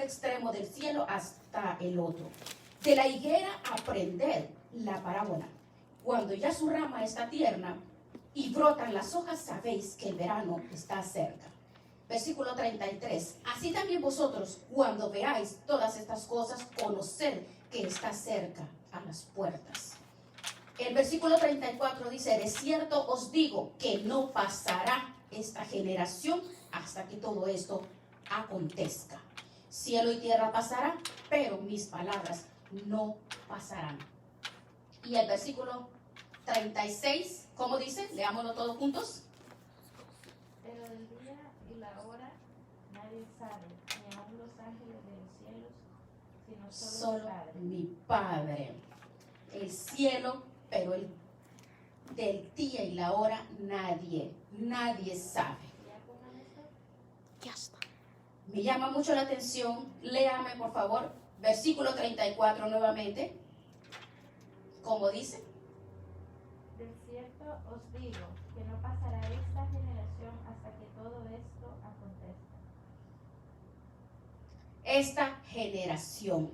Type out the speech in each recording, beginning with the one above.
extremo del cielo hasta el otro. De la higuera aprended la parábola. Cuando ya su rama está tierna y brotan las hojas, sabéis que el verano está cerca. Versículo 33. Así también vosotros, cuando veáis todas estas cosas, conoced que está cerca a las puertas. El versículo 34 dice: de cierto os digo que no pasará esta generación hasta que todo esto acontezca. Cielo y tierra pasará, pero mis palabras no pasarán. Y el versículo 36, ¿cómo dice? Leámoslo todos juntos. Pero del día y la hora nadie sabe, ni aun los ángeles de los cielos, sino solo mi Padre. El cielo, pero el del día y la hora nadie sabe. Ya está. Me llama mucho la atención, léame por favor, versículo 34 nuevamente. ¿Cómo dice? De cierto os digo que no pasará esta generación hasta que todo esto acontezca. Esta generación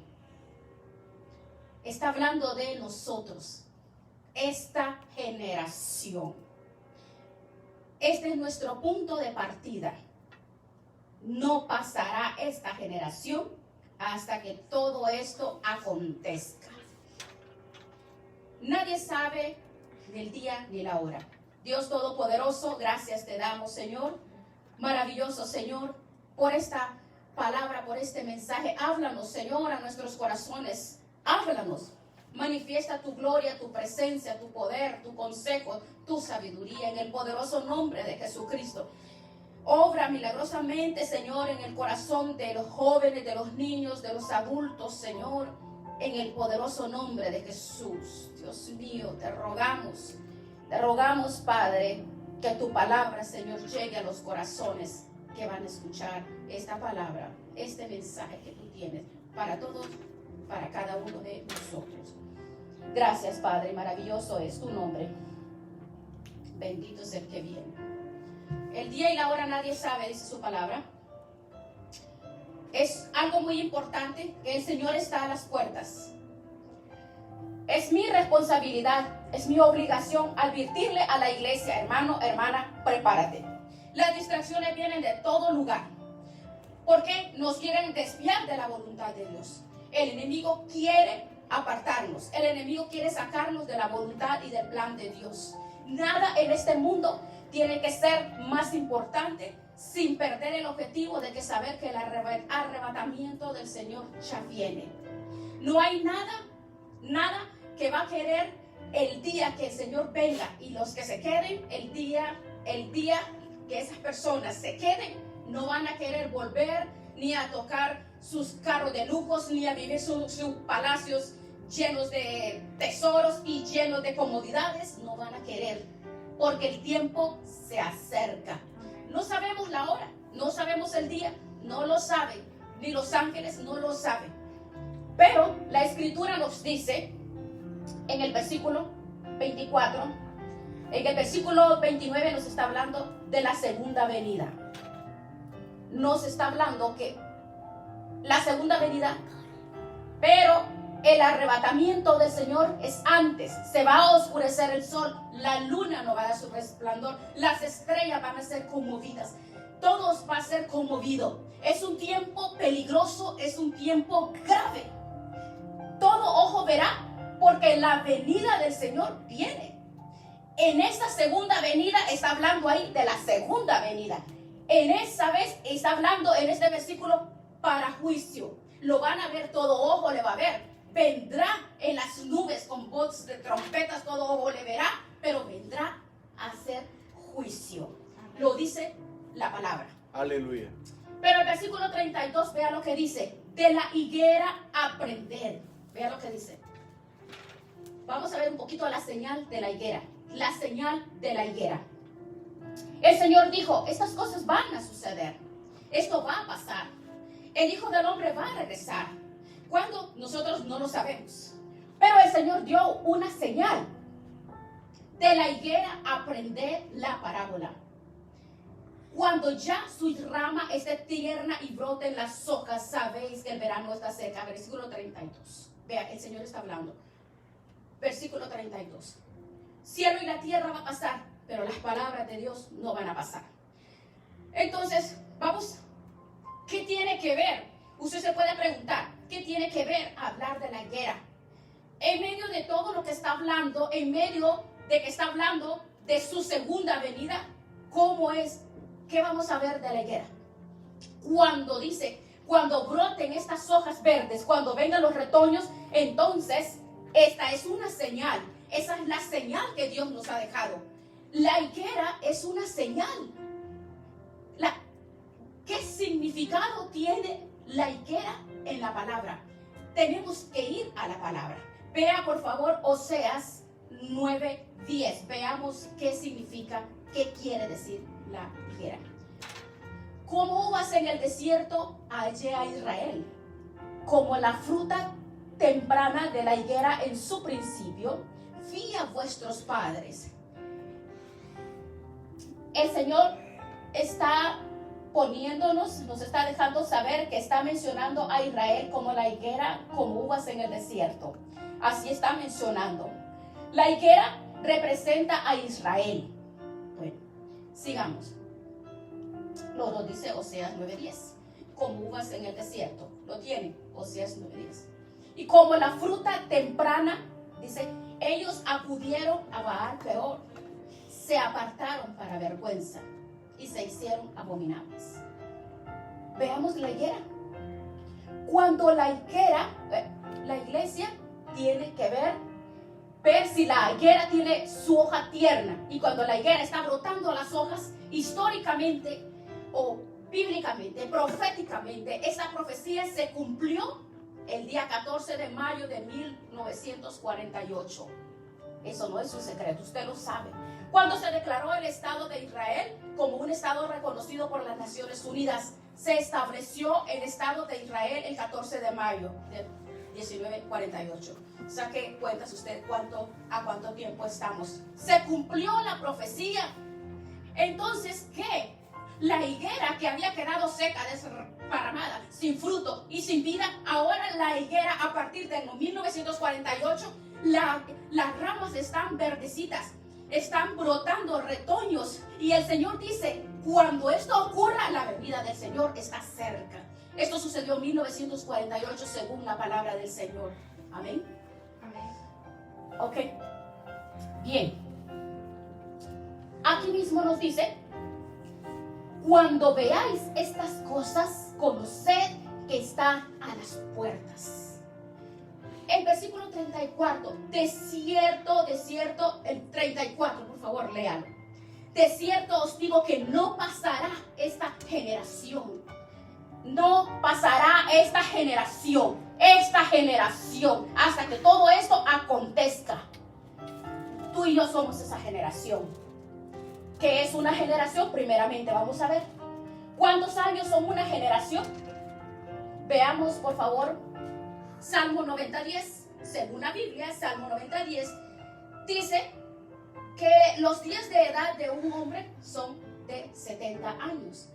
está hablando de nosotros. Esta generación. Este es nuestro punto de partida. No pasará esta generación hasta que todo esto acontezca. Nadie sabe del día ni la hora. Dios Todopoderoso, gracias te damos, Señor. Maravilloso, Señor, por esta palabra, por este mensaje. Háblanos, Señor, a nuestros corazones. Háblanos. Manifiesta tu gloria, tu presencia, tu poder, tu consejo, tu sabiduría en el poderoso nombre de Jesucristo. Obra milagrosamente, Señor, en el corazón de los jóvenes, de los niños, de los adultos, Señor, en el poderoso nombre de Jesús. Dios mío, te rogamos, Padre, que tu palabra, Señor, llegue a los corazones que van a escuchar esta palabra, este mensaje que tú tienes para todos, para cada uno de nosotros. Gracias, Padre, maravilloso es tu nombre. Bendito es el que viene. El día y la hora nadie sabe, dice su palabra. Es algo muy importante que el Señor está a las puertas. Es mi responsabilidad, es mi obligación advertirle a la iglesia: hermano, hermana, prepárate. Las distracciones vienen de todo lugar, porque nos quieren desviar de la voluntad de Dios. El enemigo quiere apartarnos, el enemigo quiere sacarnos de la voluntad y del plan de Dios. Nada en este mundo tiene que ser más importante, sin perder el objetivo de que saber que el arrebatamiento del Señor ya viene. No hay nada que va a querer el día que el Señor venga, y los que se queden, el día que esas personas se queden, no van a querer volver ni a tocar sus carros de lujos, ni a vivir sus palacios llenos de tesoros y llenos de comodidades. No van a querer, porque el tiempo se acerca. No sabemos la hora, no sabemos el día, no lo saben, ni los ángeles no lo saben. Pero la Escritura nos dice en el versículo 24, en el versículo 29 nos está hablando de la segunda venida. Nos está hablando que la segunda venida, pero el arrebatamiento del Señor es antes. Se va a oscurecer el sol, la luna no va a dar su resplandor, las estrellas van a ser conmovidas, todo va a ser conmovido. Es un tiempo peligroso, es un tiempo grave. Todo ojo verá, porque la venida del Señor viene. En esta segunda venida está hablando ahí de la segunda venida. En esa vez está hablando en este versículo para juicio. Lo van a ver, todo ojo le va a ver. Vendrá en las nubes con voz de trompetas, todo ojo le verá, pero vendrá a hacer juicio. Lo dice la palabra. Aleluya. Pero el versículo 32, vea lo que dice: de la higuera aprender. Vea lo que dice. Vamos a ver un poquito la señal de la higuera. La señal de la higuera. El Señor dijo: estas cosas van a suceder. Esto va a pasar. El Hijo del Hombre va a regresar. ¿Cuándo? Nosotros no lo sabemos. Pero el Señor dio una señal. De la higuera aprender la parábola. Cuando ya su rama esté tierna y broten las hojas, sabéis que el verano está cerca. Versículo 32. Vea, el Señor está hablando. Versículo 32. Cielo y la tierra va a pasar, pero las palabras de Dios no van a pasar. Entonces, vamos, ¿qué tiene que ver? Usted se puede preguntar, ¿qué tiene que ver hablar de la higuera? En medio de todo lo que está hablando, en medio de que está hablando de su segunda venida, ¿cómo es? ¿Qué vamos a ver de la higuera? Cuando dice, cuando broten estas hojas verdes, cuando vengan los retoños, entonces esta es una señal. Esa es la señal que Dios nos ha dejado. La higuera es una señal. ¿Qué significado tiene la higuera en la palabra? Tenemos que ir a la palabra. Vea por favor Oseas 9:10. Veamos qué significa, qué quiere decir la higuera. Como uvas en el desierto hallé a Israel, como la fruta temprana de la higuera en su principio, vi a vuestros padres. El Señor está poniéndonos, nos está dejando saber que está mencionando a Israel como la higuera, como uvas en el desierto. Así está mencionando. La higuera representa a Israel. Bueno, sigamos. Lo dice Oseas 9:10. Como uvas en el desierto. Lo tiene, Oseas 9:10. Y como la fruta temprana, dice, ellos acudieron a Baal Peor, se apartaron para vergüenza y se hicieron abominables. Veamos la higuera. Cuando la higuera, la iglesia tiene que ver si la higuera tiene su hoja tierna. Y cuando la higuera está brotando las hojas, históricamente o bíblicamente, proféticamente, esa profecía se cumplió el día 14 de mayo de 1948. Eso no es un secreto, usted lo sabe. Cuando se declaró el Estado de Israel como un Estado reconocido por las Naciones Unidas, se estableció el Estado de Israel el 14 de mayo de 1948. Saque cuentas usted a cuánto tiempo estamos. Se cumplió la profecía. Entonces, ¿qué? La higuera que había quedado seca, desparramada, sin fruto y sin vida, ahora la higuera a partir de 1948, las ramas están verdecitas, están brotando retoños. Y el Señor dice, cuando esto ocurra, la venida del Señor está cerca. Esto sucedió en 1948 según la palabra del Señor. Amén. Amén. Ok. Bien. Aquí mismo nos dice, cuando veáis estas cosas, conoced que está a las puertas. El versículo 34, de cierto, el 34, por favor, léalo. De cierto os digo que no pasará esta generación. No pasará esta generación, hasta que todo esto acontezca. Tú y yo somos esa generación. ¿Qué es una generación? Primeramente, vamos a ver. ¿Cuántos años son una generación? Veamos, por favor, Salmo 90:10. Según la Biblia, Salmo 90:10 dice que los días de edad de un hombre son de 70 años.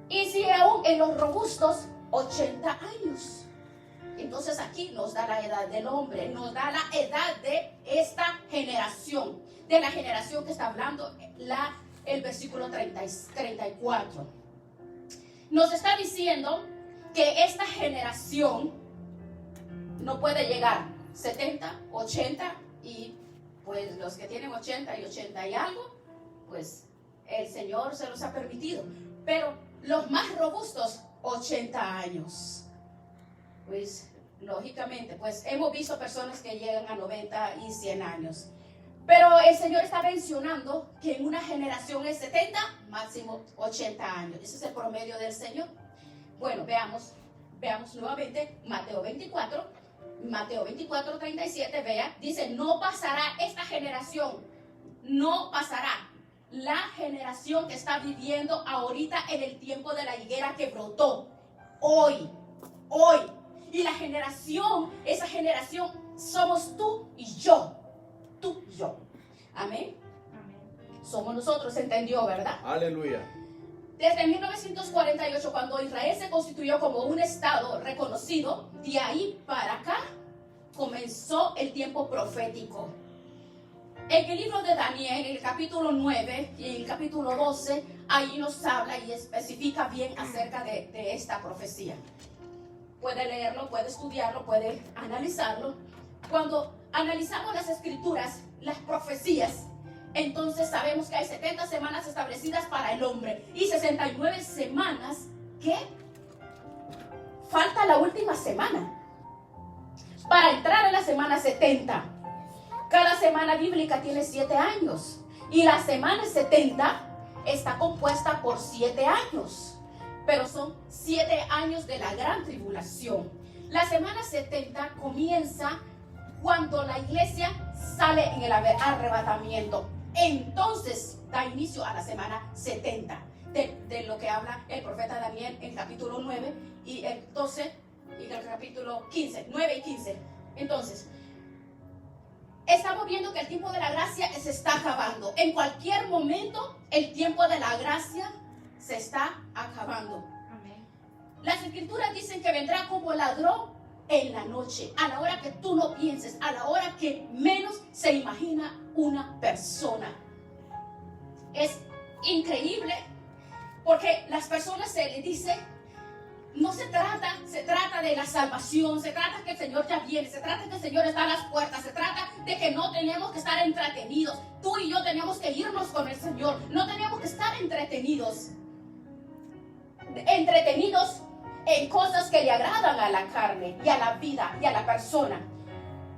Y si aún en los robustos, 80 años. Entonces aquí nos da la edad del hombre, nos da la edad de esta generación, de la generación que está hablando el versículo 34. Nos está diciendo que esta generación no puede llegar 70, 80 y pues los que tienen 80 y 80 y algo, pues el Señor se los ha permitido. Pero los más robustos, 80 años. Pues lógicamente, pues hemos visto personas que llegan a 90 y 100 años. Pero el Señor está mencionando que en una generación es 70, máximo 80 años. Ese es el promedio del Señor. Bueno, veamos nuevamente Mateo 24:37, vea, dice, no pasará esta generación, no pasará. La generación que está viviendo ahorita en el tiempo de la higuera que brotó, hoy. Y la generación, esa generación somos tú y yo. Tú y yo. Amén. Amén. Somos nosotros, ¿se entendió, verdad? Aleluya. Desde 1948, cuando Israel se constituyó como un estado reconocido, de ahí para acá comenzó el tiempo profético. En el libro de Daniel, en el capítulo 9 y en el capítulo 12, ahí nos habla y especifica bien acerca de esta profecía. Puede leerlo, puede estudiarlo, puede analizarlo. Cuando analizamos las escrituras, las profecías, entonces sabemos que hay 70 semanas establecidas para el hombre y 69 semanas que falta la última semana para entrar en la semana 70. Cada semana bíblica tiene 7 años y la semana 70 está compuesta por 7 años, pero son 7 años de la gran tribulación. La semana 70 comienza cuando la iglesia sale en el arrebatamiento. Entonces da inicio a la semana 70, de lo que habla el profeta Daniel en el capítulo 9 y el 12 y el capítulo 15, 9 y 15. Entonces, estamos viendo que el tiempo de la gracia se está acabando. En cualquier momento, el tiempo de la gracia se está acabando. Amén. Las escrituras dicen que vendrá como ladrón en la noche, a la hora que tú no pienses, a la hora que menos se imagina una persona. Es increíble porque las personas se les dice, no se trata de la salvación, se trata que el Señor ya viene, se trata que el Señor está a las puertas, se trata de que no tenemos que estar entretenidos. Tú y yo tenemos que irnos con el Señor, no tenemos que estar entretenidos en cosas que le agradan a la carne y a la vida y a la persona.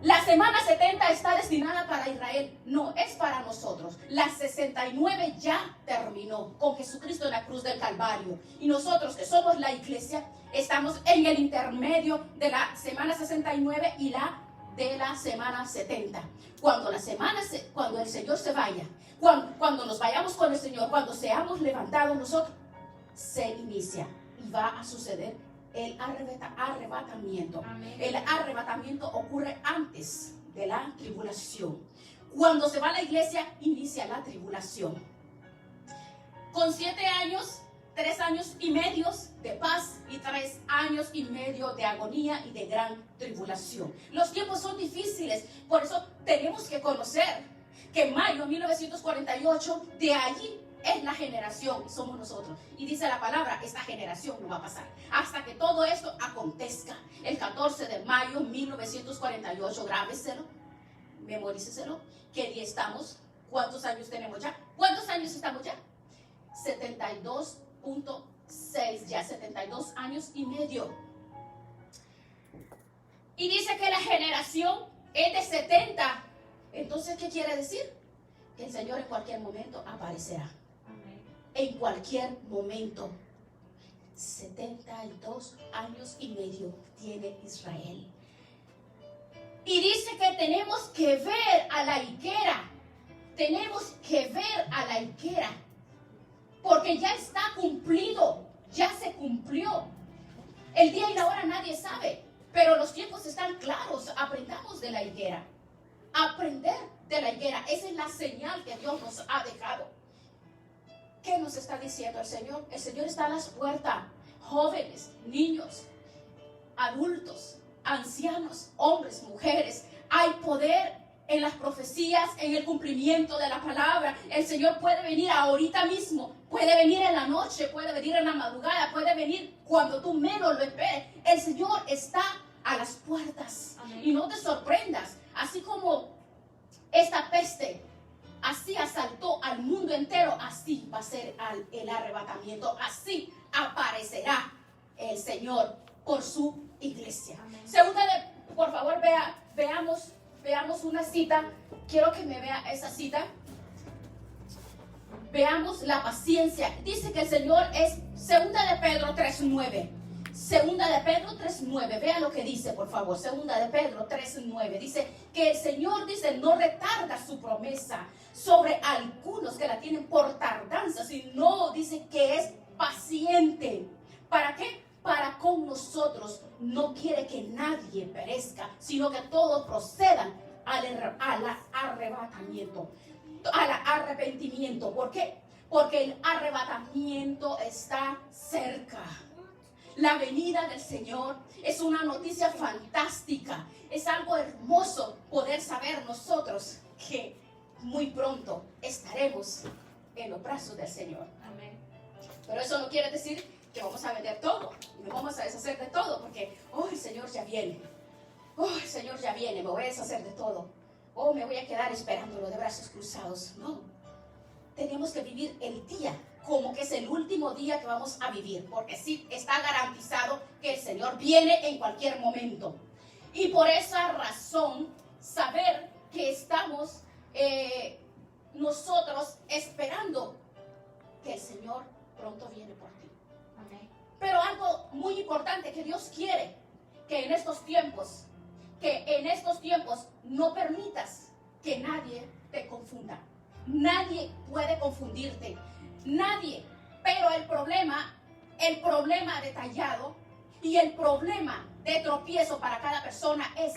La semana 70 está destinada para Israel, no es para nosotros. La 69 ya terminó con Jesucristo en la cruz del Calvario. Y nosotros que somos la iglesia, estamos en el intermedio de la semana 69 y la de la semana 70. Cuando el Señor se vaya, cuando nos vayamos con el Señor, cuando seamos levantados nosotros, se inicia y va a suceder el arrebatamiento. Amén. El arrebatamiento ocurre antes de la tribulación. Cuando se va la iglesia, inicia la tribulación. Con 7 años, 3 años y medio de paz y 3 años y medio de agonía y de gran tribulación. Los tiempos son difíciles, por eso tenemos que conocer que mayo de 1948, de allí es la generación, somos nosotros. Y dice la palabra, esta generación no va a pasar hasta que todo esto acontezca. El 14 de mayo de 1948, grábeselo, memoríceselo, ¿qué día estamos? ¿Cuántos años tenemos ya? ¿Cuántos años estamos ya? 72.6, ya 72 años y medio. Y dice que la generación es de 70. Entonces, ¿qué quiere decir? Que el Señor en cualquier momento aparecerá. En cualquier momento. 72 años y medio tiene Israel. Y dice que tenemos que ver a la higuera. Tenemos que ver a la higuera. Porque ya está cumplido. Ya se cumplió. El día y la hora nadie sabe. Pero los tiempos están claros. Aprendamos de la higuera. Aprender de la higuera. Esa es la señal que Dios nos ha dejado. ¿Qué nos está diciendo el Señor? El Señor está a las puertas. Jóvenes, niños, adultos, ancianos, hombres, mujeres. Hay poder en las profecías, en el cumplimiento de la palabra. El Señor puede venir ahorita mismo. Puede venir en la noche, puede venir en la madrugada, puede venir cuando tú menos lo esperes. El Señor está a las puertas. Amén. Y no te sorprendas. Así como esta peste así asaltó al mundo entero, así va a ser el arrebatamiento, así aparecerá el Señor por su iglesia. Amén. Por favor, veamos una cita. Quiero que me vea esa cita. Veamos la paciencia. Dice que el Señor es 2 de Pedro 3:9. 2 de Pedro 3:9, vea lo que dice, por favor. 2 de Pedro 3:9 dice que el Señor dice no retarda su promesa sobre algunos que la tienen por tardanza, sino dice que es paciente. ¿Para qué? Para con nosotros. No quiere que nadie perezca, sino que todos procedan al arrebatamiento, al arrepentimiento. ¿Por qué? porque el arrebatamiento está cerca. La venida del Señor es una noticia fantástica. Es algo hermoso poder saber nosotros que muy pronto estaremos en los brazos del Señor. Amén. Pero eso no quiere decir que vamos a vender todo, y nos vamos a deshacer de todo, porque, oh, el Señor ya viene. Oh, el Señor ya viene, me voy a deshacer de todo. Oh, me voy a quedar esperándolo de brazos cruzados. No, tenemos que vivir el día como que es el último día que vamos a vivir, porque sí está garantizado que el Señor viene en cualquier momento. Y por esa razón, saber que estamos nosotros esperando que el Señor pronto viene por ti. Amén. Pero algo muy importante que Dios quiere, que en estos tiempos no permitas que nadie te confunda. Nadie puede confundirte. Nadie. Pero el problema detallado y el problema de tropiezo para cada persona es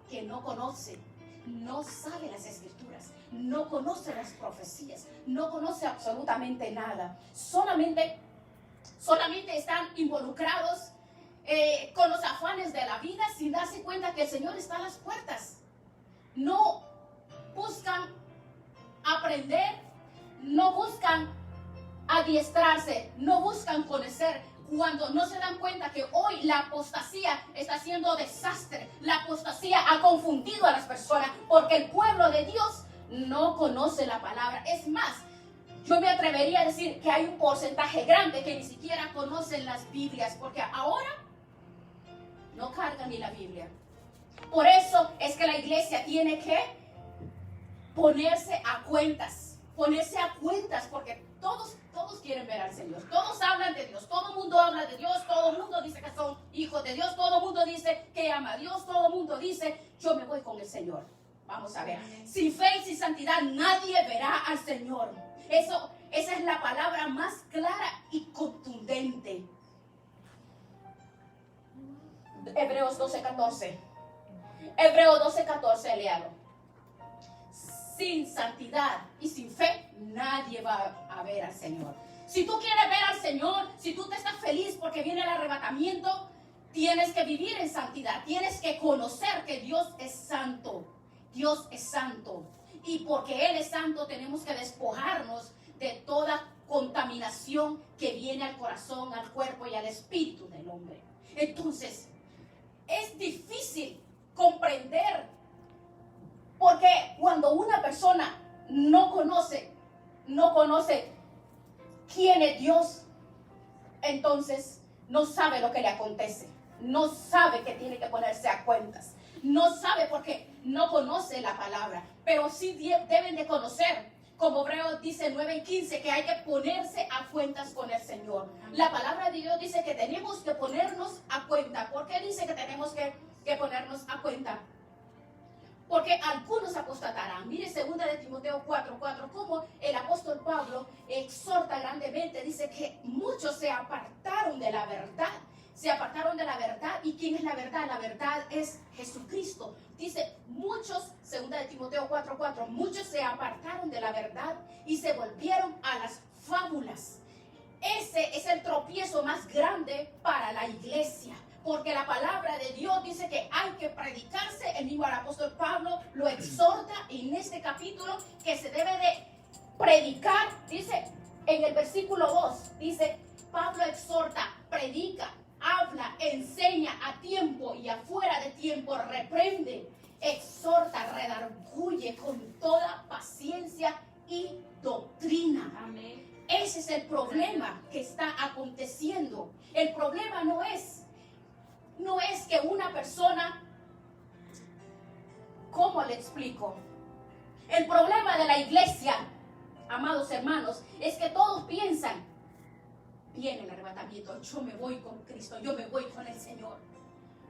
que no conoce, no sabe las escrituras, no conoce las profecías, no conoce absolutamente nada. Solamente están involucrados con los afanes de la vida sin darse cuenta que el Señor está a las puertas. No buscan aprender, no buscan adiestrarse, no buscan conocer, cuando no se dan cuenta que hoy la apostasía está haciendo desastre. La apostasía ha confundido a las personas porque el pueblo de Dios no conoce la palabra. Es más, yo me atrevería a decir que hay un porcentaje grande que ni siquiera conocen las Biblias, porque ahora no cargan ni la Biblia. Por eso es que la iglesia tiene que ponerse a cuentas, porque todos quieren ver al Señor, todos hablan de Dios, todo el mundo habla de Dios, todo el mundo dice que son hijos de Dios, todo el mundo dice que ama a Dios, todo el mundo dice, yo me voy con el Señor. Vamos a ver, sin fe y sin santidad nadie verá al Señor. Esa es la palabra más clara y contundente. Hebreos 12:14. Hebreos 12:14, léalo. Sin santidad y sin fe, nadie va a ver al Señor. Si tú quieres ver al Señor, si tú te estás feliz porque viene el arrebatamiento, tienes que vivir en santidad. Tienes que conocer que Dios es santo. Dios es santo. Y porque Él es santo, tenemos que despojarnos de toda contaminación que viene al corazón, al cuerpo y al espíritu del hombre. Entonces, es difícil comprender, porque cuando una persona no conoce quién es Dios, entonces no sabe lo que le acontece, no sabe que tiene que ponerse a cuentas, no sabe porque no conoce la palabra, pero sí deben de conocer, como Hebreos dice 9:15, que hay que ponerse a cuentas con el Señor. La palabra de Dios dice que tenemos que ponernos a cuenta. ¿Por qué dice que tenemos que ponernos a cuenta? Porque algunos apostatarán. Mire 2 de Timoteo 4:4, como el apóstol Pablo exhorta grandemente. Dice que muchos se apartaron de la verdad. ¿Y quién es la verdad? La verdad es Jesucristo. Dice muchos, 2 de Timoteo 4:4, muchos se apartaron de la verdad y se volvieron a las fábulas. Ese es el tropiezo más grande para la iglesia. Porque la palabra de Dios dice que hay que predicarse. El mismo apóstol Pablo lo exhorta en este capítulo, que se debe de predicar. Dice en el versículo 2, dice, Pablo exhorta, predica, habla, enseña a tiempo y afuera de tiempo, reprende, exhorta, redarguye con toda paciencia y doctrina. Amén. Ese es el problema que está aconteciendo. El problema no es que una persona, ¿cómo le explico? El problema de la iglesia, amados hermanos, es que todos piensan, viene el arrebatamiento, yo me voy con Cristo, yo me voy con el Señor,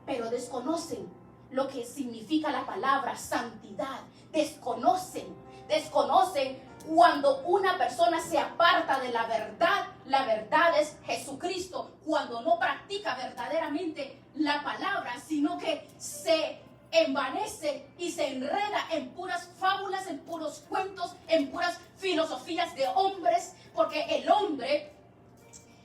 pero desconocen lo que significa la palabra santidad, desconocen cuando una persona se aparta de la verdad es Jesucristo, cuando no practica verdaderamente la palabra, sino que se envanece y se enreda en puras fábulas, en puros cuentos, en puras filosofías de hombres, porque el hombre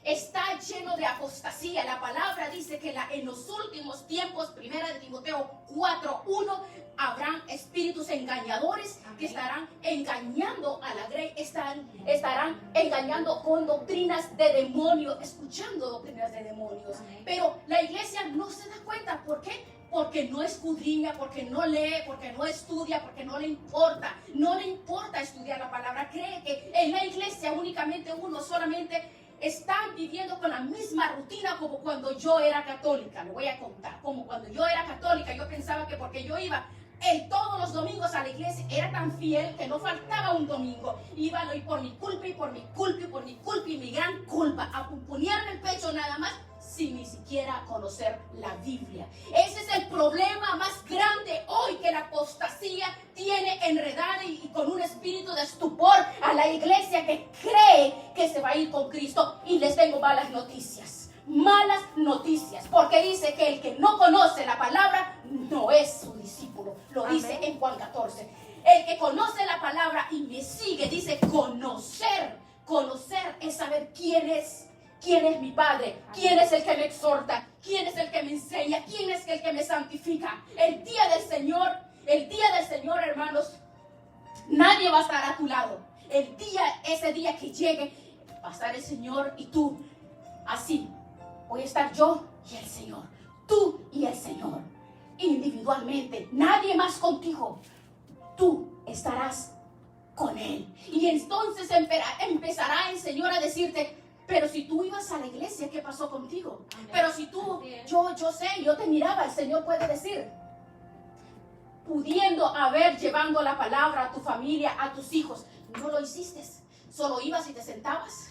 está lleno de apostasía. La palabra dice que en los últimos tiempos, 1 de Timoteo 4:1, habrán espíritus engañadores. Amén. Que estarán engañando a la grey, estarán engañando con doctrinas de demonios, escuchando doctrinas de demonios. Amén. Pero la iglesia no se da cuenta. ¿Por qué? Porque no escudriña, porque no lee, porque no estudia, porque no le importa estudiar la palabra. Cree que en la iglesia únicamente uno solamente están viviendo con la misma rutina como cuando yo era católica. Le voy a contar. Como cuando yo era católica, yo pensaba que porque yo iba todos los domingos a la iglesia, era tan fiel que no faltaba un domingo. Iba y por mi culpa, y por mi culpa, y por mi culpa, y mi gran culpa, a pumpunearme el pecho nada más, sin ni siquiera conocer la Biblia. Ese es el problema más grande hoy, que la apostasía tiene enredada y con un espíritu de estupor a la iglesia que cree que se va a ir con Cristo. Y les tengo malas noticias, porque dice que el que no conoce la palabra no es su discípulo. Lo Amén. Dice en Juan 14. El que conoce la palabra y me sigue, dice conocer es saber quién es mi Padre, quién es el que me exhorta, quién es el que me enseña, quién es el que me santifica. El día del Señor, hermanos, nadie va a estar a tu lado. Ese día que llegue, va a estar el Señor y tú. Así, voy a estar yo y el Señor, tú y el Señor, individualmente, nadie más contigo. Tú estarás con Él. Y entonces empezará el Señor a decirte: pero si tú ibas a la iglesia, ¿qué pasó contigo? Amén. Pero si tú, yo te miraba, el Señor puede decir, pudiendo haber llevando la palabra a tu familia, a tus hijos, no lo hiciste. Solo ibas y te sentabas,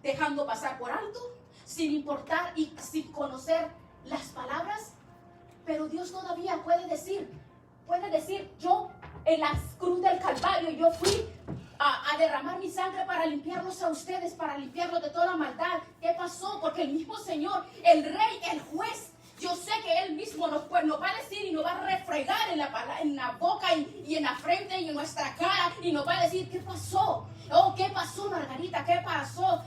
dejando pasar por alto, sin importar y sin conocer las palabras. Pero Dios todavía puede decir, yo en la cruz del Calvario, yo fui a derramar mi sangre para limpiarlos a ustedes, para limpiarlos de toda maldad. ¿Qué pasó? Porque el mismo Señor, el Rey, el Juez, yo sé que Él mismo nos va a decir y nos va a refregar en la boca y en la frente y en nuestra cara, y nos va a decir: ¿qué pasó? Oh, ¿qué pasó, Margarita? ¿Qué pasó,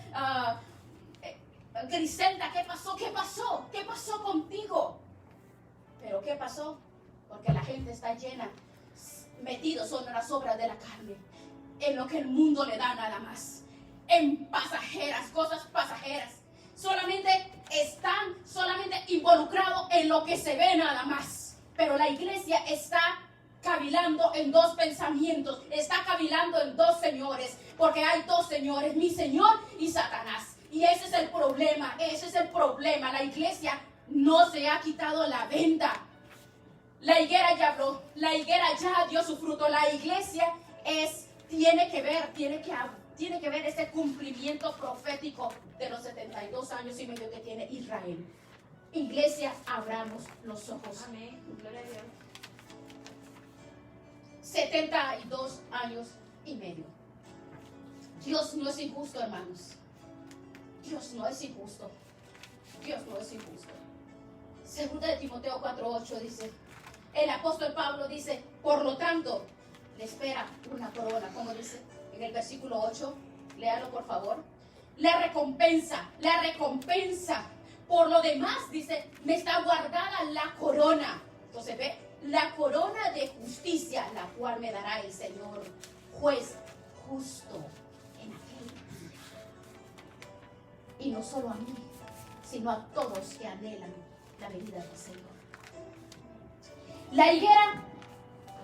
Griselda? ¿Qué pasó? ¿Qué pasó contigo? ¿Pero qué pasó? Porque la gente está llena, metidos en las obras de la carne, en lo que el mundo le da nada más, en cosas pasajeras. Están involucrados en lo que se ve nada más. Pero la iglesia está cavilando en dos pensamientos, está cavilando en dos señores, porque hay dos señores, mi Señor y Satanás. Y ese es el problema. La iglesia no se ha quitado la venda. La higuera ya habló, la higuera ya dio su fruto. La iglesia tiene que ver ese cumplimiento profético de los 72 años y medio que tiene Israel. Iglesia, abramos los ojos. Amén. Gloria a Dios. 72 años y medio. Dios no es injusto, hermanos. Dios no es injusto. Segunda de Timoteo 4:8 dice, el apóstol Pablo dice: por lo tanto, le espera una corona, como dice en el versículo 8, léalo por favor. La recompensa. Por lo demás, dice, me está guardada la corona. Entonces ve, la corona de justicia, la cual me dará el Señor, juez justo en aquel día. Y no solo a mí, sino a todos que anhelan la venida del Señor. La higuera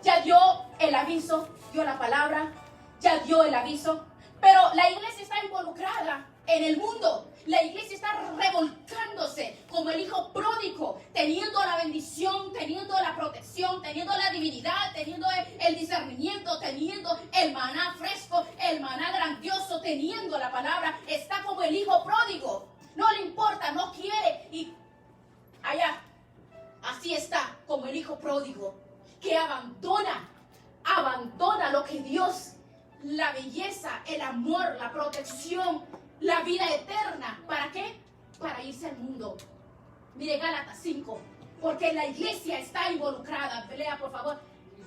ya dio el aviso, dio la palabra, ya dio el aviso, pero la iglesia está involucrada en el mundo. La iglesia está revolcándose como el hijo pródigo, teniendo la bendición, teniendo la protección, teniendo la divinidad, teniendo el discernimiento, teniendo el maná fresco, el maná grandioso, teniendo la palabra. Está como el hijo pródigo. No le importa, no quiere. Y allá, así está como el hijo pródigo, que abandona lo que Dios, la belleza, el amor, la protección, la vida eterna. ¿Para qué? Para irse al mundo. Mire Gálatas 5, porque la iglesia está involucrada. Lea por favor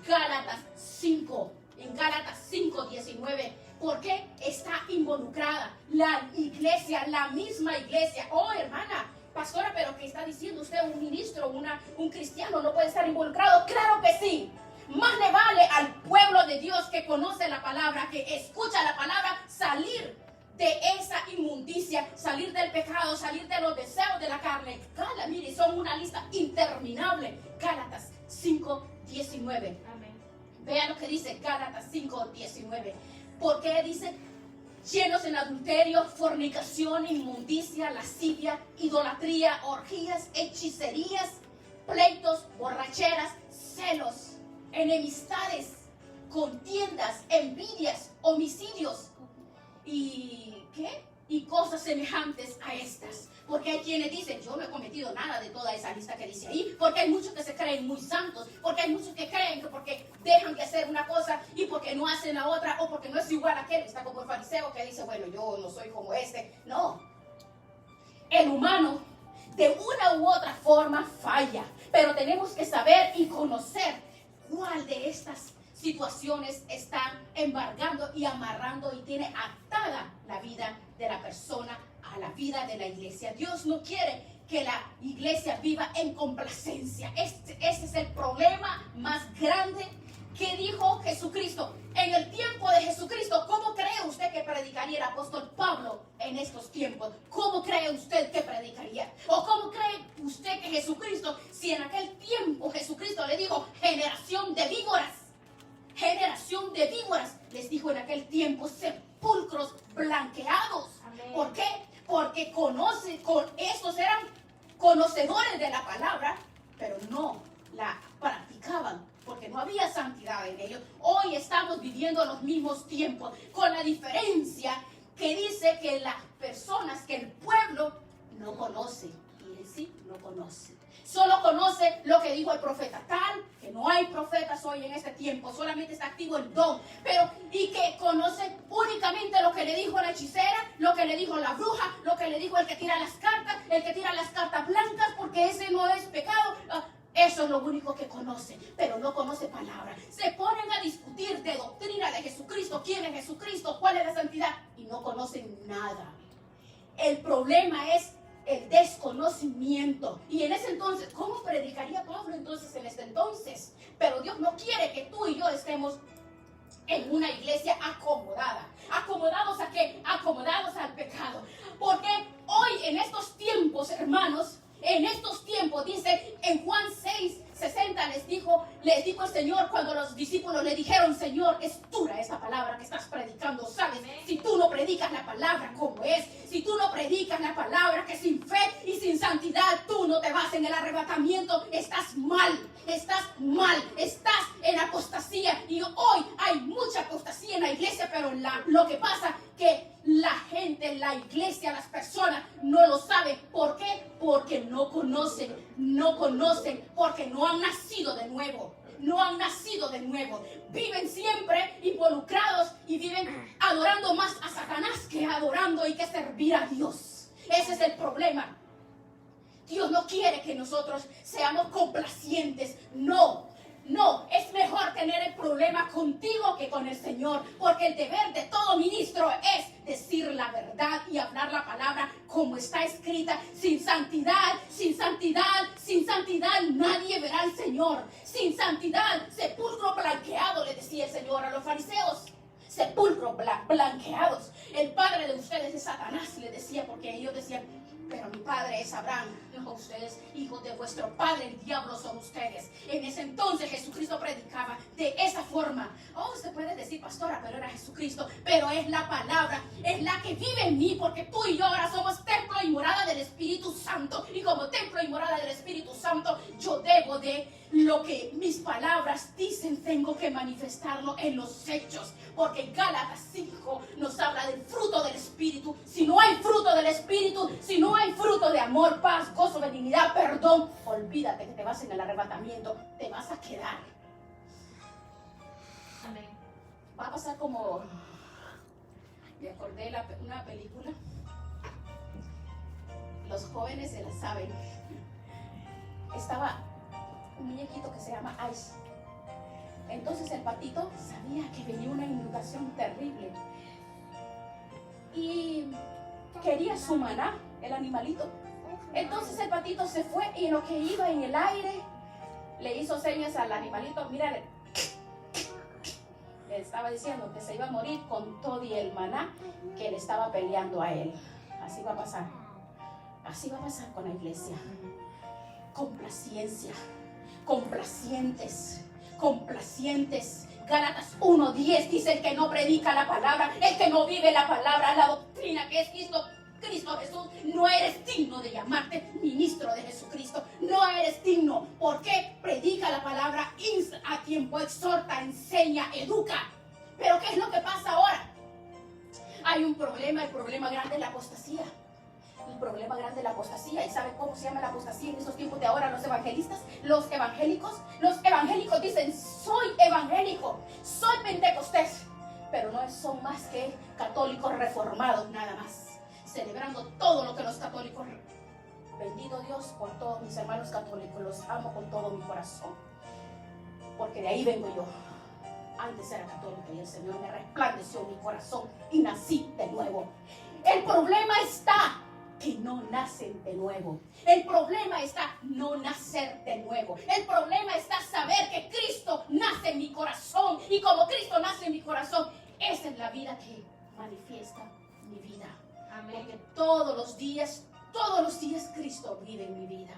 Gálatas 5, en Gálatas 5:19, porque está involucrada la iglesia, la misma iglesia. Oh, hermana, pastora, pero ¿qué está diciendo usted? Un ministro, un cristiano no puede estar involucrado. Claro que sí. Más le vale al pueblo de Dios que conoce la palabra, que escucha la palabra, salir de esa inmundicia, salir del pecado, salir de los deseos de la carne. Mire, son una lista interminable. Gálatas 5:19. Amén. Vean lo que dice Gálatas 5:19. Porque dice: llenos en adulterio, fornicación, inmundicia, lascivia, idolatría, orgías, hechicerías, pleitos, borracheras, celos, enemistades, contiendas, envidias, homicidios y ¿qué? Y cosas semejantes a estas. Porque hay quienes dicen: yo no he cometido nada de toda esa lista que dice ahí. Porque hay muchos que se creen muy santos. Porque hay muchos que creen que porque dejan de hacer una cosa y porque no hacen la otra, o porque no es igual a aquel. Está como el fariseo que dice: bueno, yo no soy como este. No. El humano de una u otra forma falla. Pero tenemos que saber y conocer cuál de estas situaciones están embargando y amarrando y tiene atada la vida de la persona a la vida de la iglesia. Dios no quiere que la iglesia viva en complacencia. Ese es el problema más grande que dijo Jesucristo. En el tiempo de Jesucristo, ¿cómo cree usted que predicaría el apóstol Pablo en estos tiempos? ¿Cómo cree usted que predicaría? ¿O cómo cree usted que Jesucristo, si en aquel tiempo Jesucristo le dijo generación de víboras? Generación de víboras, les dijo en aquel tiempo sepulcros blanqueados. Amén. ¿Por qué? Porque estos eran conocedores de la palabra, pero no la practicaban, porque no había santidad en ellos. Hoy estamos viviendo los mismos tiempos, con la diferencia que dice que las personas, que el pueblo no conoce, y en sí no conoce. Solo conoce lo que dijo el profeta tal, que no hay profetas hoy en este tiempo, solamente está activo el don, y que conoce únicamente lo que le dijo la hechicera, lo que le dijo la bruja, lo que le dijo el que tira las cartas blancas, porque ese no es pecado. Eso es lo único que conoce, pero no conoce palabra. Se ponen a discutir de doctrina de Jesucristo, quién es Jesucristo, cuál es la santidad, y no conocen nada. El problema es el desconocimiento. Y en ese entonces, ¿cómo predicaría Pablo entonces en este entonces? Pero Dios no quiere que tú y yo estemos en una iglesia acomodada. ¿Acomodados a qué? Acomodados al pecado. Porque hoy en estos tiempos, hermanos, en estos tiempos, dice en Juan 6:60, les dijo el Señor cuando los discípulos le dijeron: Señor, es dura esta palabra que estás predicando, ¿sabes? Si tú no predicas la palabra como es, si tú no predicas la palabra que sin fe y sin santidad tú no te vas en el arrebatamiento, estás mal, estás en apostasía. Y hoy hay mucha apostasía en la iglesia, pero lo que pasa que la gente, la iglesia, las personas no lo saben. ¿Por qué? Porque no conocen, porque no han nacido de nuevo. Viven siempre involucrados y viven adorando más a Satanás que adorando y que servir a Dios. Ese es el problema. Dios no quiere que nosotros seamos complacientes. No, es mejor tener el problema contigo que con el Señor, porque el deber de todo ministro es decir la verdad y hablar la palabra como está escrita. Sin santidad nadie verá al Señor. Sin santidad, sepulcro blanqueado, le decía el Señor a los fariseos. Sepulcro blanqueados. El padre de ustedes es Satanás, le decía, porque ellos decían: pero mi padre es Abraham. No, ustedes, hijos de vuestro padre, el diablo son ustedes. En ese entonces Jesucristo predicaba de esa forma. Oh, usted puede decir: pastora, pero era Jesucristo. Pero es la palabra, es la que vive en mí, porque tú y yo ahora somos templo y morada del Espíritu Santo. Y como templo y morada del Espíritu Santo, yo debo de lo que mis palabras dicen, tengo que manifestarlo en los hechos. Porque Gálatas 5 nos habla del fruto del Espíritu. Si no hay fruto del Espíritu, si no hay fruto de amor, paz, gozo, benignidad, perdón, olvídate que te vas en el arrebatamiento, te vas a quedar. Amén. Va a pasar como, me acordé de una película, los jóvenes se la saben. Estaba un muñequito que se llama Ice. Entonces el patito sabía que venía una inundación terrible y quería su maná, el animalito. Entonces el patito se fue y en lo que iba en el aire le hizo señas al animalito. Mírale, le estaba diciendo que se iba a morir con todo y el maná que le estaba peleando a él. Así va a pasar. Así va a pasar con la iglesia. Complacencia, complacientes, complacientes. Gálatas 1:10 dice: el que no predica la palabra, el que no vive la palabra, la doctrina que es Cristo Jesús, no eres digno de llamarte ministro de Jesucristo. No eres digno. ¿Por qué? Predica la palabra, insta a tiempo, exhorta, enseña, educa. Pero ¿qué es lo que pasa ahora? Hay un problema. El problema grande es la apostasía. El problema grande es la apostasía. ¿Y saben cómo se llama la apostasía en esos tiempos de ahora? Los evangelistas, los evangélicos dicen: soy evangélico, soy pentecostés, pero no son más que católicos reformados nada más, celebrando todo lo que los católicos. Bendito Dios por todos mis hermanos católicos, los amo con todo mi corazón, porque de ahí vengo yo. Antes era católica y el Señor me resplandeció mi corazón y nací de nuevo. El problema está que no nacen de nuevo. El problema está no nacer de nuevo. El problema está saber que Cristo nace en mi corazón, y como Cristo nace en mi corazón, esa es la vida que manifiesta mi vida. Amén. Porque todos los días Cristo vive en mi vida.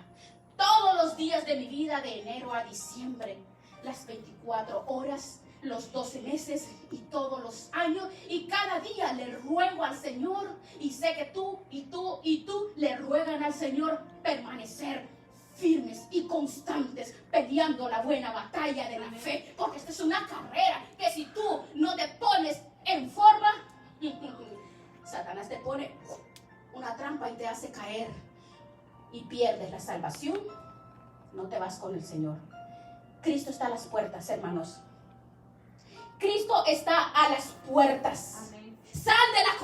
Todos los días de mi vida, de enero a diciembre, las 24 horas, los 12 meses y todos los años, y cada día le ruego al Señor, y sé que tú le ruegan al Señor permanecer firmes y constantes, peleando la buena batalla de la fe, porque esta es una carrera que si tú no te pones en forma, Satanás te pone una trampa y te hace caer y pierdes la salvación. No te vas con el Señor. Cristo está a las puertas, hermanos. Cristo está a las puertas. Amén. Sal de la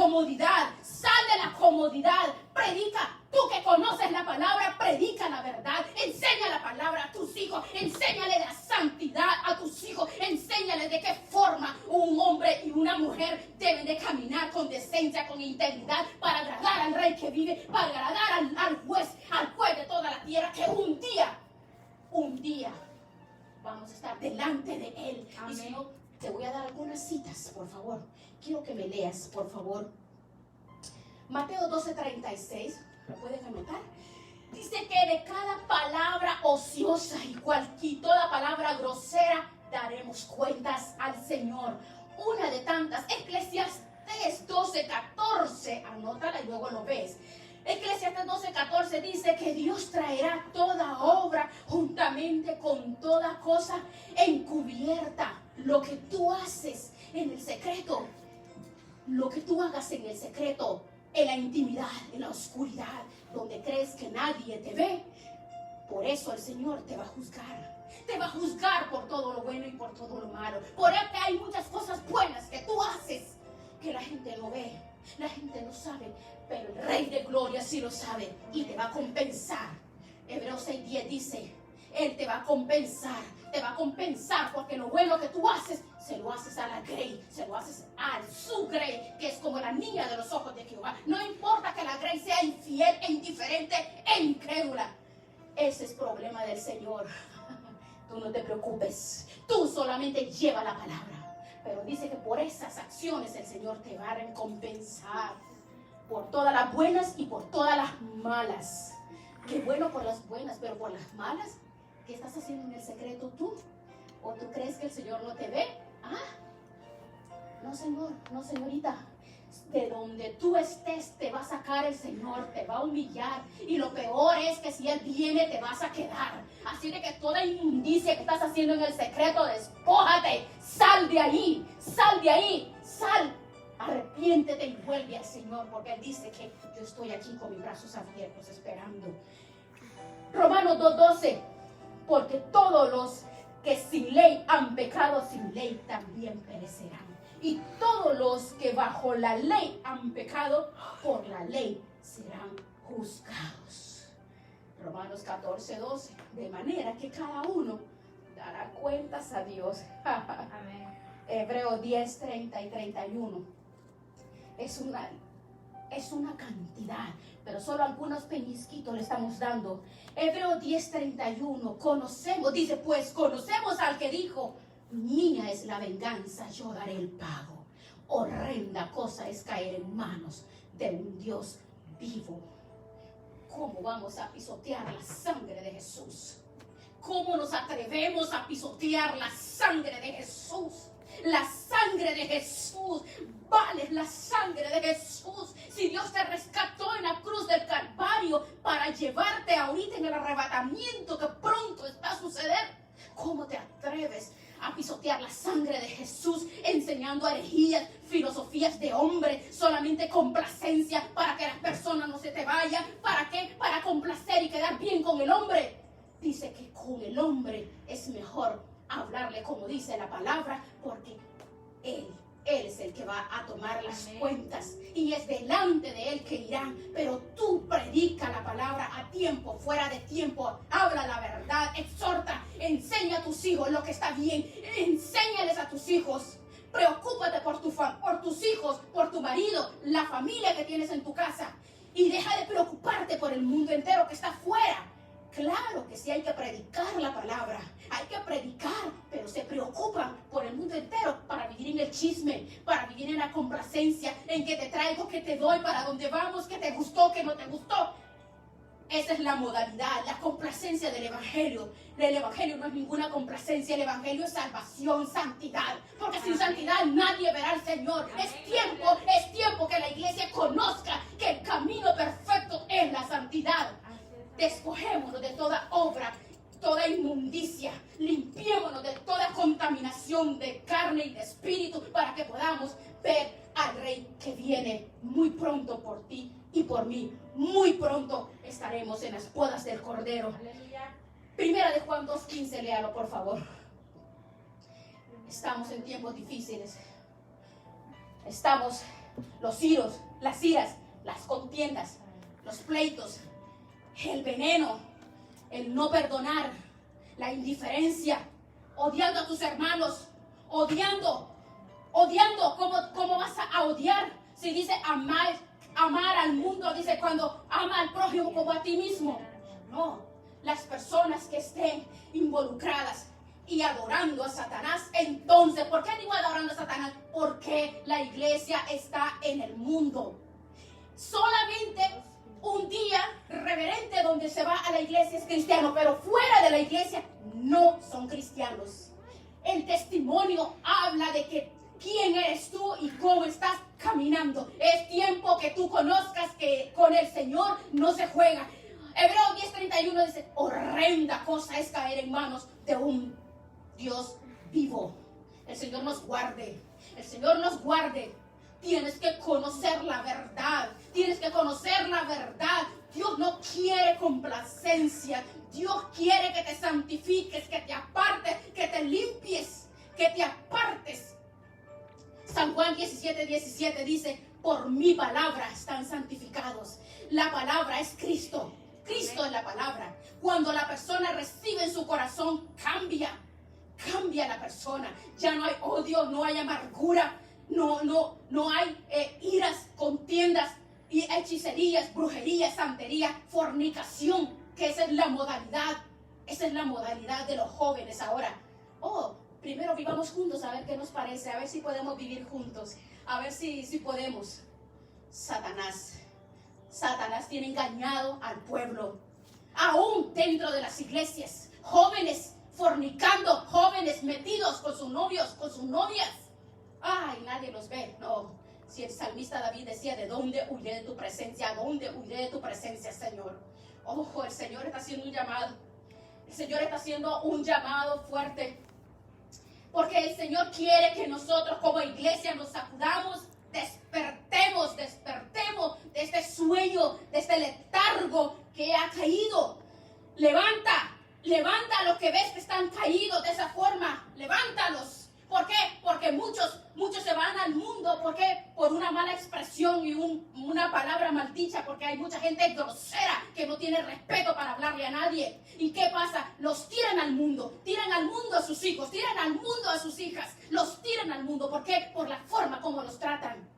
comodidad, predica. Tú que conoces la palabra, predica la verdad. Enseña la palabra a tus hijos, enséñale la santidad a tus hijos, enséñale de qué forma un hombre y una mujer deben de caminar con decencia, con integridad, para agradar al Rey que vive, para agradar al juez de toda la tierra, que un día vamos a estar delante de Él. Amén. Y si no, te voy a dar algunas citas, por favor. Quiero que me leas, por favor. Mateo 12:36, ¿lo puedes anotar? Dice que de cada palabra ociosa y toda palabra grosera daremos cuentas al Señor. Una de tantas, Eclesiastés 12:14, anótala y luego lo ves. Eclesiastés 12:14 dice que Dios traerá toda obra juntamente con toda cosa encubierta. Lo que tú haces en el secreto, lo que tú hagas en el secreto, en la intimidad, en la oscuridad, donde crees que nadie te ve, por eso el Señor te va a juzgar. Te va a juzgar por todo lo bueno y por todo lo malo. Por eso hay muchas cosas buenas que tú haces que la gente no ve, la gente no sabe, pero el Rey de Gloria sí lo sabe y te va a compensar. Hebreos 6:10 dice: Él te va a compensar porque lo bueno que tú haces, se lo haces a la Grey, se lo haces a su Grey, que es como la niña de los ojos de Jehová. No importa que la Grey sea infiel e indiferente e incrédula, ese es problema del Señor. Tú no te preocupes, tú solamente lleva la palabra, pero dice que por esas acciones el Señor te va a recompensar por todas las buenas y por todas las malas. Qué bueno por las buenas, pero por las malas, ¿qué estás haciendo en el secreto tú? ¿O tú crees que el Señor no te ve? No, Señor, no, señorita. De donde tú estés te va a sacar el Señor, te va a humillar. Y lo peor es que si Él viene te vas a quedar. Así de que toda inmundicia que estás haciendo en el secreto, despójate. Sal de ahí, sal. Arrepiéntete y vuelve al Señor, porque Él dice que yo estoy aquí con mis brazos abiertos esperando. Romanos 2:12, porque todos los que sin ley han pecado, sin ley también perecerán. Y todos los que bajo la ley han pecado, por la ley serán juzgados. Romanos 14:12, de manera que cada uno dará cuentas a Dios. Amén. Hebreos 10, 30 y 31. Es una cantidad, pero solo algunos peñisquitos le estamos dando. Hebreos 10, 31. Conocemos, dice, pues conocemos al que dijo: mía es la venganza, yo daré el pago. Horrenda cosa es caer en manos de un Dios vivo. ¿Cómo vamos a pisotear la sangre de Jesús? ¿Cómo nos atrevemos a pisotear la sangre de Jesús? La sangre de Jesús vale la sangre de Jesús. Si Dios te rescató en la cruz del Calvario para llevarte ahorita en el arrebatamiento que pronto está a suceder, ¿cómo te atreves a pisotear la sangre de Jesús enseñando herejías, filosofías de hombre, solamente complacencia para que las personas no se te vayan? ¿Para qué? Para complacer y quedar bien con el hombre. Dice que con el hombre es mejor hablarle como dice la palabra, porque Él es el que va a tomar las cuentas y es delante de Él que irán. Pero tú predica la palabra a tiempo, fuera de tiempo, habla la verdad, exhorta, enseña a tus hijos lo que está bien, enséñales a tus hijos. Preocúpate por tus hijos, por tu marido, la familia que tienes en tu casa, y deja de preocuparte por el mundo entero que está afuera. Claro que sí hay que predicar la palabra, hay que predicar, pero se preocupan por el mundo entero para vivir en el chisme, para vivir en la complacencia, en que te traigo, que te doy, para dónde vamos, que te gustó, que no te gustó. Esa es la modalidad, la complacencia del Evangelio. El Evangelio no es ninguna complacencia, el Evangelio es salvación, santidad, porque sin santidad nadie verá al Señor. Es tiempo que la iglesia conozca que el camino perfecto es la santidad. Despojémonos de toda obra, toda inmundicia, limpiémonos de toda contaminación de carne y de espíritu, para que podamos ver al Rey que viene muy pronto por ti y por mí. Muy pronto estaremos en las bodas del Cordero. Aleluya. Primera de Juan 2:15, léalo por favor. Estamos en tiempos difíciles. Estamos los iros, las iras, las contiendas, los pleitos, el veneno, el no perdonar, la indiferencia, odiando a tus hermanos, odiando. ¿Cómo vas a odiar? Si dice amar al mundo, dice cuando ama al prójimo como a ti mismo. No, las personas que estén involucradas y adorando a Satanás, entonces, ¿por qué digo adorando a Satanás? Porque la iglesia está en el mundo. Solamente un día reverente donde se va a la iglesia es cristiano, pero fuera de la iglesia no son cristianos. El testimonio habla de que quién eres tú y cómo estás caminando. Es tiempo que tú conozcas que con el Señor no se juega. Hebreos 10:31 dice: horrenda cosa es caer en manos de un Dios vivo. El Señor nos guarde. El Señor nos guarde. Tienes que conocer la verdad. Tienes que conocer la verdad. Dios no quiere complacencia. Dios quiere que te santifiques, que te apartes, que te limpies, que te apartes. San Juan 17:17 dice: por mi palabra están santificados. La palabra es Cristo. Cristo es la palabra. Cuando la persona recibe en su corazón, cambia la persona. Ya no hay odio, no hay amargura. No hay iras, contiendas y hechicerías, brujerías, santería, fornicación, que esa es la modalidad. Esa es la modalidad de los jóvenes ahora. Primero vivamos juntos, a ver qué nos parece, a ver si podemos vivir juntos, a ver si podemos. Satanás tiene engañado al pueblo, aún dentro de las iglesias. Jóvenes fornicando, jóvenes metidos con sus novios, con sus novias. Ay, nadie los ve. No, si el salmista David decía: ¿de dónde huiré de tu presencia? ¿A dónde huiré de tu presencia, Señor? El Señor está haciendo un llamado. El Señor está haciendo un llamado fuerte. Porque el Señor quiere que nosotros como iglesia nos sacudamos, despertemos de este sueño, de este letargo que ha caído. Levanta a los que ves que están caídos de esa forma. Levántalos. ¿Por qué? Porque muchos se van al mundo. ¿Por qué? Por una mala expresión y una palabra maldicha. Porque hay mucha gente grosera que no tiene respeto para hablarle a nadie. ¿Y qué pasa? Los tiran al mundo a sus hijos, tiran al mundo a sus hijas, los tiran al mundo. ¿Por qué? Por la forma como los tratan.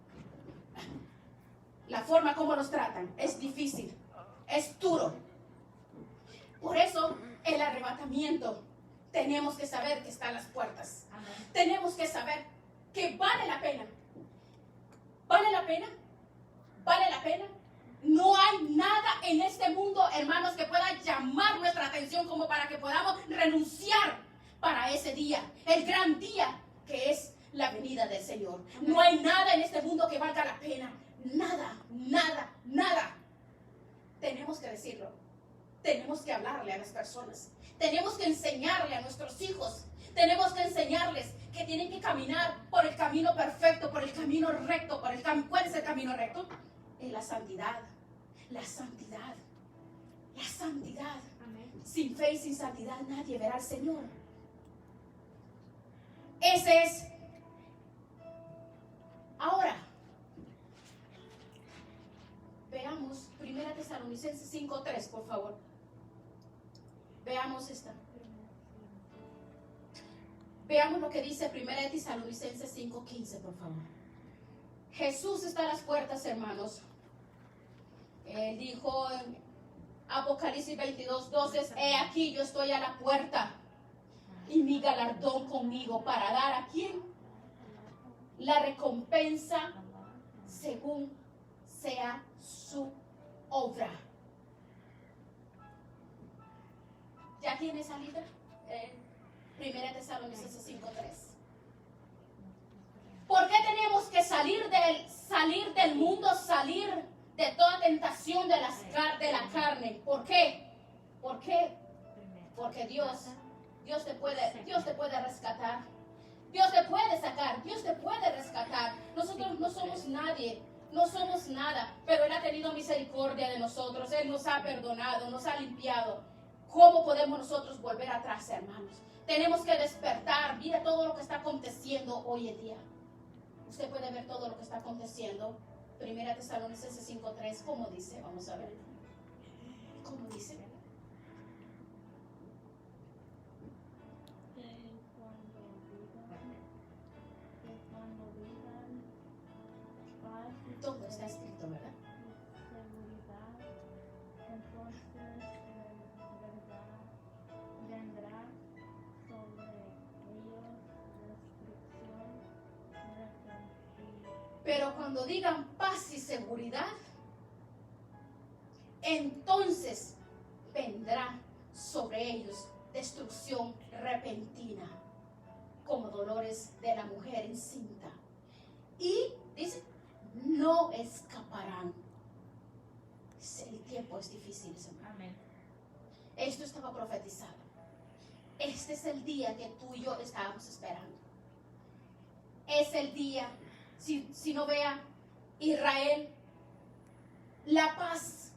La forma como los tratan es difícil, es duro. Por eso el arrebatamiento tenemos que saber que está a las puertas. Amén. Tenemos que saber que vale la pena. ¿Vale la pena? ¿Vale la pena? No hay nada en este mundo, hermanos, que pueda llamar nuestra atención como para que podamos renunciar para ese día, el gran día que es la venida del Señor. No hay nada en este mundo que valga la pena. Nada, nada, nada. Tenemos que decirlo. Tenemos que hablarle a las personas. Tenemos que enseñarle a nuestros hijos. Tenemos que enseñarles que tienen que caminar por el camino perfecto, por el camino recto. ¿Cuál es el camino recto? Es la santidad. La santidad. La santidad. Amén. Sin fe y sin santidad nadie verá al Señor. Ese es. Ahora, veamos 1 Tesalonicenses 5:3, por favor. Veamos esta. Veamos lo que dice 1 Tesalonicenses 5:15, por favor. Jesús está a las puertas, hermanos. Él dijo en Apocalipsis 22:12, he aquí yo estoy a la puerta y mi galardón conmigo para dar a quién la recompensa según sea su obra. ¿Ya tiene salida? 1 Tesalonicenses 5:3. ¿Por qué tenemos que salir del mundo, salir de toda tentación de la carne? ¿Por qué? ¿Por qué? Porque Dios te puede rescatar. Dios te puede sacar, Dios te puede rescatar. Nosotros no somos nadie, no somos nada, pero Él ha tenido misericordia de nosotros. Él nos ha perdonado, nos ha limpiado. ¿Cómo podemos nosotros volver atrás, hermanos? Tenemos que despertar. Mira todo lo que está aconteciendo hoy en día. Usted puede ver todo lo que está aconteciendo. 1 Tesalonicenses 5:3, ¿cómo dice? Vamos a ver. ¿Cómo dice? Todo está escrito, ¿verdad? Seguridad, entonces verdad vendrá sobre ellos destrucción repentina. Pero cuando digan paz y seguridad, entonces vendrá sobre ellos destrucción repentina, como dolores de la mujer encinta. Y dice, no escaparán. El tiempo es difícil, hermano. Amén. Esto estaba profetizado. Este es el día que tú y yo estábamos esperando. Es el día, si no vea Israel, la paz,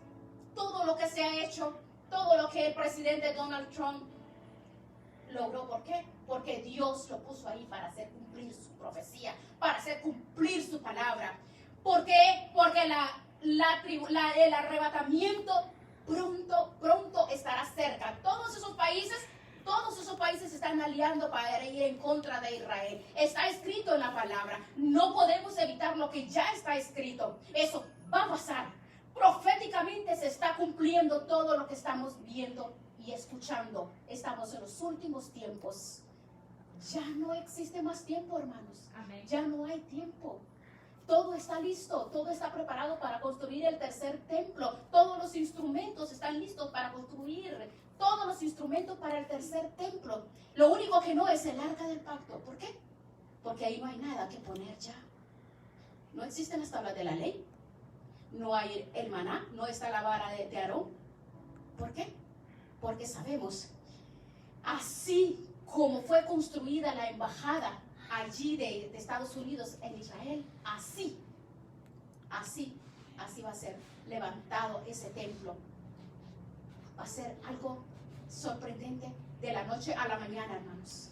todo lo que se ha hecho, todo lo que el presidente Donald Trump logró. ¿Por qué? Porque Dios lo puso ahí para hacer cumplir su profecía, para hacer cumplir su palabra. ¿Por qué? Porque el arrebatamiento pronto estará cerca. Todos esos países se están aliando para ir en contra de Israel. Está escrito en la palabra. No podemos evitar lo que ya está escrito. Eso va a pasar. Proféticamente se está cumpliendo todo lo que estamos viendo y escuchando. Estamos en los últimos tiempos. Ya no existe más tiempo, hermanos. Amén. Ya no hay tiempo. Todo está listo, todo está preparado para construir el tercer templo. Todos los instrumentos están listos para construir todos los instrumentos para el tercer templo. Lo único que no es el arca del pacto. ¿Por qué? Porque ahí no hay nada que poner ya. No existen las tablas de la ley. No hay el maná, no está la vara de Aarón. ¿Por qué? Porque sabemos, así como fue construida la embajada allí de Estados Unidos en Israel, así va a ser levantado ese templo. Va a ser algo sorprendente de la noche a la mañana, hermanos.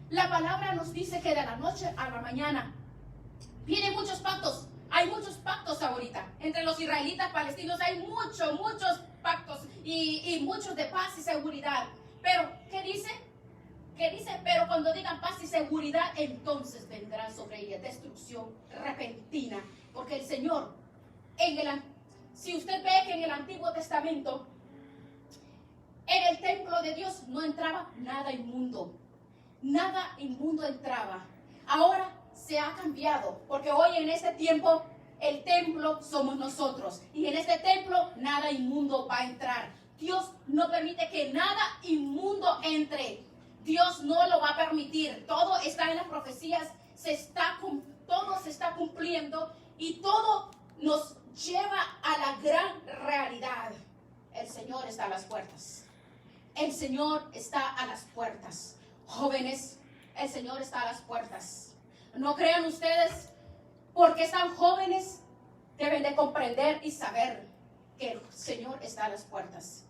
La palabra nos dice que de la noche a la mañana vienen muchos pactos. Hay muchos pactos ahorita entre los israelitas palestinos. Hay muchos pactos y muchos de paz y seguridad. Pero, ¿qué dice? que dice, pero cuando digan paz y seguridad, entonces vendrá sobre ella destrucción repentina. Porque el Señor, si usted ve que en el Antiguo Testamento, en el templo de Dios no entraba nada inmundo. Nada inmundo entraba. Ahora se ha cambiado, porque hoy en este tiempo el templo somos nosotros. Y en este templo nada inmundo va a entrar. Dios no permite que nada inmundo entre. Dios no lo va a permitir. Todo está en las profecías, todo se está cumpliendo y todo nos lleva a la gran realidad. El Señor está a las puertas. El Señor está a las puertas. Jóvenes, el Señor está a las puertas. No crean ustedes, porque están jóvenes, deben de comprender y saber que el Señor está a las puertas.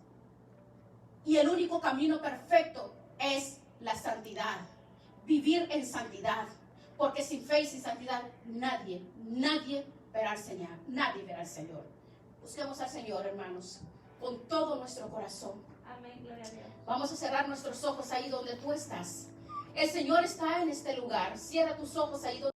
Y el único camino perfecto es la santidad. Vivir en santidad. Porque sin fe y sin santidad nadie verá al Señor. Nadie verá al Señor. Busquemos al Señor, hermanos, con todo nuestro corazón. Amén, gloria a Dios. Vamos a cerrar nuestros ojos ahí donde tú estás. El Señor está en este lugar. Cierra tus ojos ahí donde